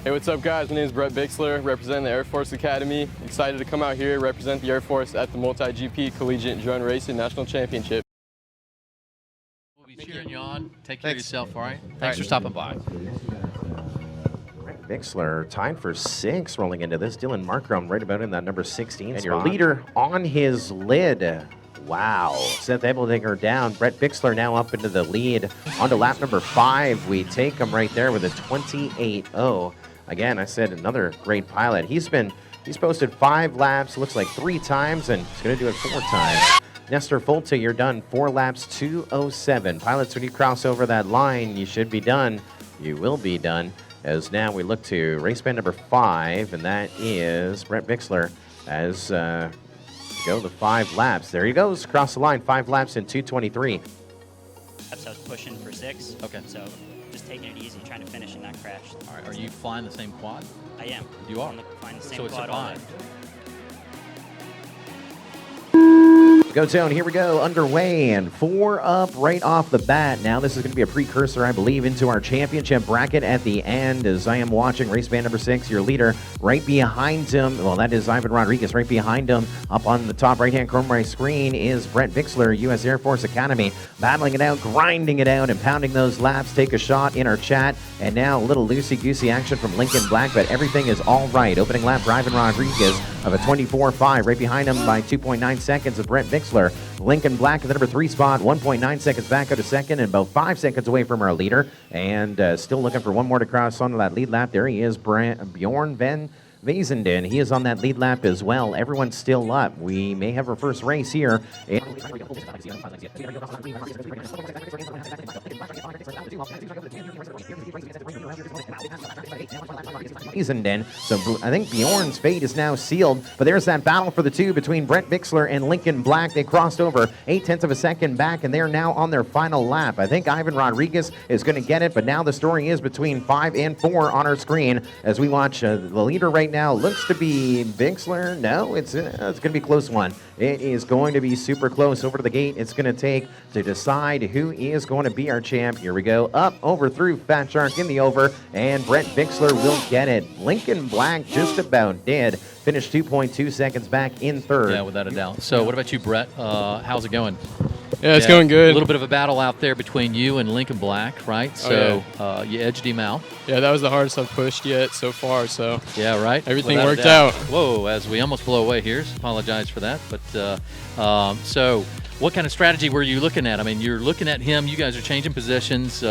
Hey, what's up guys? My name is Brett Bixler, representing the Air Force Academy. Excited to come out here, represent the Air Force at the Multi-GP Collegiate Drone Racing National Championship. We'll be cheering you on. Take care of yourself, all right? Thanks for stopping by. Bixler tied for 6 rolling into this. Dylan Markram right about in that number 16 and spot. Your leader on his lid. Wow. Seth Ebledinger down. Brett Bixler now up into the lead. On to lap number 5. We take him right there with a 28.0. Again, I said another great pilot. He's posted 5 laps, looks like 3 times, and he's going to do it 4 times. Nestor Folta, you're done. 4 laps, 2:07. Pilots, when you cross over that line, you should be done. You will be done. As now we look to race band number 5, and that is Brett Bixler as go the 5 laps. There he goes, across the line, 5 laps in 2:23. I was pushing for 6. Okay. So just taking it easy, trying to finish in that crash. All right. Are you flying the same quad? I am. You are? I'm flying the same So it's a quad all 5. Go zone, here we go, underway, and 4 up right off the bat. Now this is going to be a precursor, I believe, into our championship bracket at the end, as I am watching race band number 6, your leader right behind him. Well, that is Ivan Rodriguez right behind him. Up on the top right-hand corner of my screen is Brett Bixler, U.S. Air Force Academy, battling it out, grinding it out, and pounding those laps. Take a shot in our chat, and now a little loosey-goosey action from Lincoln Black, but everything is all right. Opening lap for Ivan Rodriguez of a 24.5. Right behind him by 2.9 seconds of Brett Bixler. Lincoln Black at the number 3 spot, 1.9 seconds back out of second, and about 5 seconds away from our leader. And still looking for one more to cross onto that lead lap. There he is, Bjorn Van Vezenden. He is on that lead lap as well. Everyone's still up. We may have our first race here. Vezenden. So I think Bjorn's fate is now sealed. But there's that battle for the 2 between Brett Bixler and Lincoln Black. They crossed over 0.8 of a second back, and they're now on their final lap. I think Ivan Rodriguez is going to get it, but now the story is between 5 and 4 on our screen as we watch the leader right now. Looks to be Bixler. No, it's going to be a close one. It is going to be super close over to the gate. It's going to take to decide who is going to be our champ. Here we go. Up, over, through, Fat Shark in the over, and Brett Bixler will get it. Lincoln Black just about did. Finished 2.2 seconds back in 3rd. Yeah, without a doubt. So what about you, Brett? How's it going? Yeah, it's going good. A little bit of a battle out there between you and Lincoln Black, right? So you edged him out. Yeah, that was the hardest I've pushed yet so far, so yeah, right. Everything worked out. Whoa, as we almost blow away here, apologize for that. But so what kind of strategy were you looking at? I mean, you're looking at him, you guys are changing positions.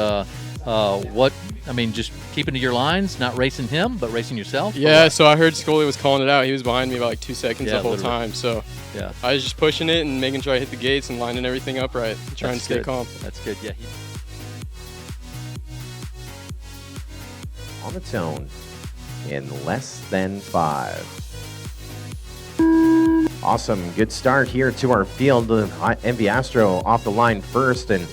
Just keeping to your lines, not racing him, but racing yourself? Yeah, so I heard Scully was calling it out. He was behind me by like 2 seconds the whole time. So yeah, I was just pushing it and making sure I hit the gates and lining everything up right, trying to stay calm. That's good, yeah. On its own in less than 5. Awesome, good start here to our field. MV Astro off the line first, and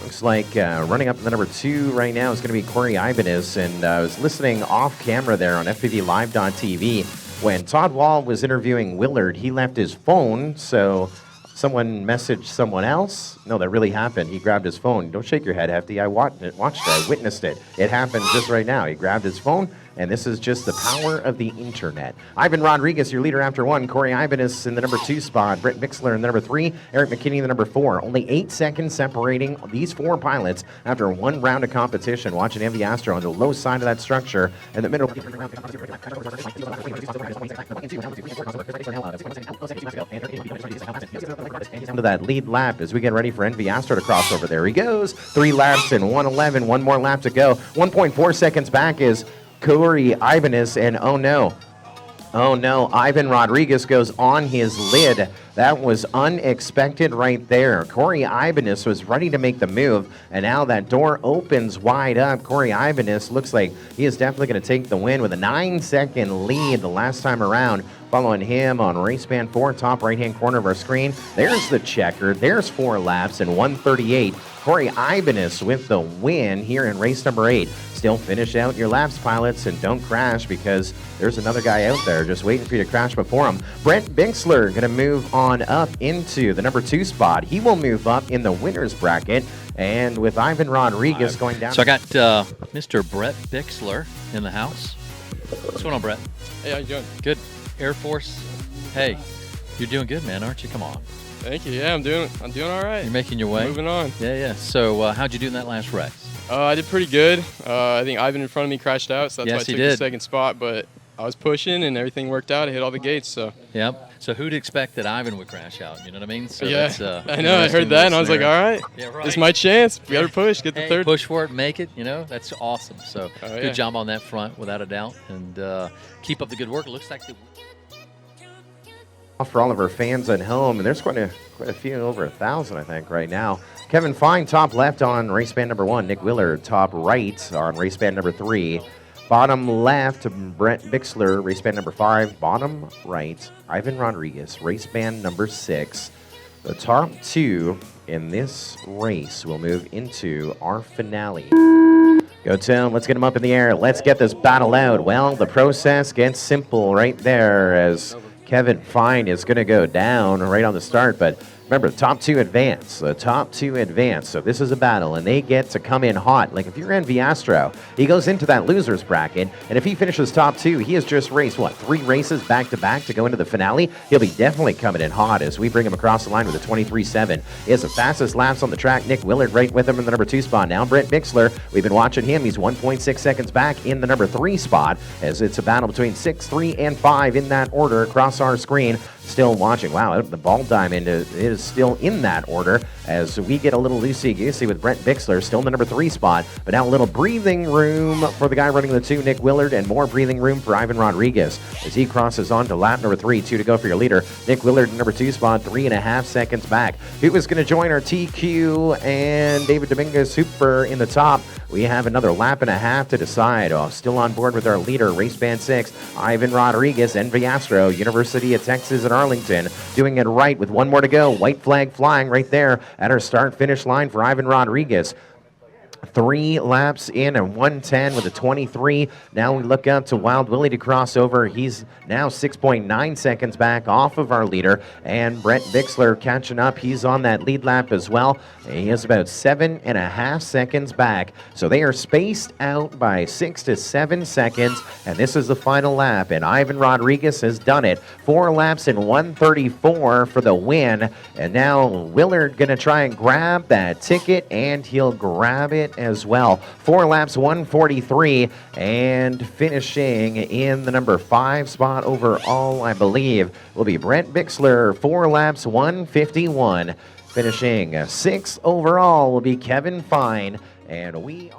looks like running up the number 2 right now is going to be Corey Ibanez. And I was listening off camera there on FPVlive.tv when Todd Wall was interviewing Willard. He left his phone, so someone messaged someone else. No, that really happened. He grabbed his phone. Don't shake your head, Hefty. I watched it. I witnessed it. It happened just right now. He grabbed his phone, and this is just the power of the internet. Ivan Rodriguez, your leader after 1. Corey Ibanez in the number 2 spot. Brett Bixler in the number 3. Eric McKinney in the number 4. Only 8 seconds separating these 4 pilots after 1 round of competition. Watching MV Astro on the low side of that structure in the middle. Into that lead lap as we get ready for MV Astro to cross over. There he goes. 3 laps in 1:11. 1 more lap to go. 1.4 seconds back is Corey Ibanez, and oh no, Ivan Rodriguez goes on his lid. That was unexpected right there. Corey Ibanez was ready to make the move, and now that door opens wide up. Corey Ibanez looks like he is definitely going to take the win with a 9-second lead the last time around. Following him on race band 4, top right-hand corner of our screen. There's the checker. There's 4 laps and 1:38. Corey Ibanez with the win here in race number 8. Still finish out your laps, pilots, and don't crash because there's another guy out there just waiting for you to crash before him. Brett Bixler going to move on up into the number 2 spot. He will move up in the winner's bracket, and with Ivan Rodriguez going down. So I got Mr. Brett Bixler in the house. What's going on, Brett? Hey, how you doing? Good. Air Force. Hey, you're doing good, man, aren't you? Come on. Thank you. Yeah, I'm doing all right. You're making your way. Moving on. Yeah, yeah. So how'd you do in that last race? I did pretty good. I think Ivan in front of me crashed out, so that's Yes, why I he took did. the second spot. But I was pushing, and everything worked out. I hit all the gates. So Yep. So who'd expect that Ivan would crash out? You know what I mean? So yeah, that's, I know. I heard that, and I was like, all right, Yeah, right. this is my chance. We got to push, get the Hey, third. push for it, make it. You know, that's awesome. So yeah. good job on that front, without a doubt, and keep up the good work. It looks like For all of our fans at home, and there's quite a few, over 1,000, I think, right now. Kevin Fine, top left on race band number 1. Nick Willard, top right on race band number 3. Bottom left, Brent Bixler, race band number 5. Bottom right, Ivan Rodriguez, race band number 6. The top 2 in this race will move into our finale. Go Tim, let's get them up in the air. Let's get this battle out. Well, the process gets simple right there as Kevin Fine is going to go down right on the start, but remember, the top 2 advance. The top 2 advance. So this is a battle, and they get to come in hot. Like if you're Envy Astro, he goes into that loser's bracket, and if he finishes top 2, he has just raced, 3 races back-to-back to go into the finale? He'll be definitely coming in hot as we bring him across the line with a 23.7. He has the fastest laps on the track. Nick Willard right with him in the number 2 spot. Now Brent Bixler, we've been watching him. He's 1.6 seconds back in the number 3 spot as it's a battle between 6, 3, and 5 in that order across our screen. Still watching. Wow, the ball diamond is still in that order as we get a little loosey-goosey with Brent Bixler still in the number 3 spot, but now a little breathing room for the guy running the 2, Nick Willard, and more breathing room for Ivan Rodriguez as he crosses on to lap number 3, 2 to go for your leader. Nick Willard, number 2 spot, 3.5 seconds back. Who is going to join our TQ and David Dominguez Hooper in the top? We have another lap and a half to decide. Still on board with our leader, race band 6, Ivan Rodriguez, Envy Astro, University of Texas at Arlington, doing it right with 1 more to go. White flag flying right there at our start-finish line for Ivan Rodriguez. 3 laps in and 1:10 with a 23. Now we look up to Wild Willie to cross over. He's now 6.9 seconds back off of our leader. And Brent Bixler catching up. He's on that lead lap as well. He is about 7.5 seconds back. So they are spaced out by 6 to 7 seconds. And this is the final lap. And Ivan Rodriguez has done it. 4 laps in 1:34 for the win. And now Willard going to try and grab that ticket. And he'll grab it as well. 4 laps, 1:43, and finishing in the number 5 spot overall, I believe, will be Brent Bixler. 4 laps, 1:51. Finishing 6th overall will be Kevin Fine, and we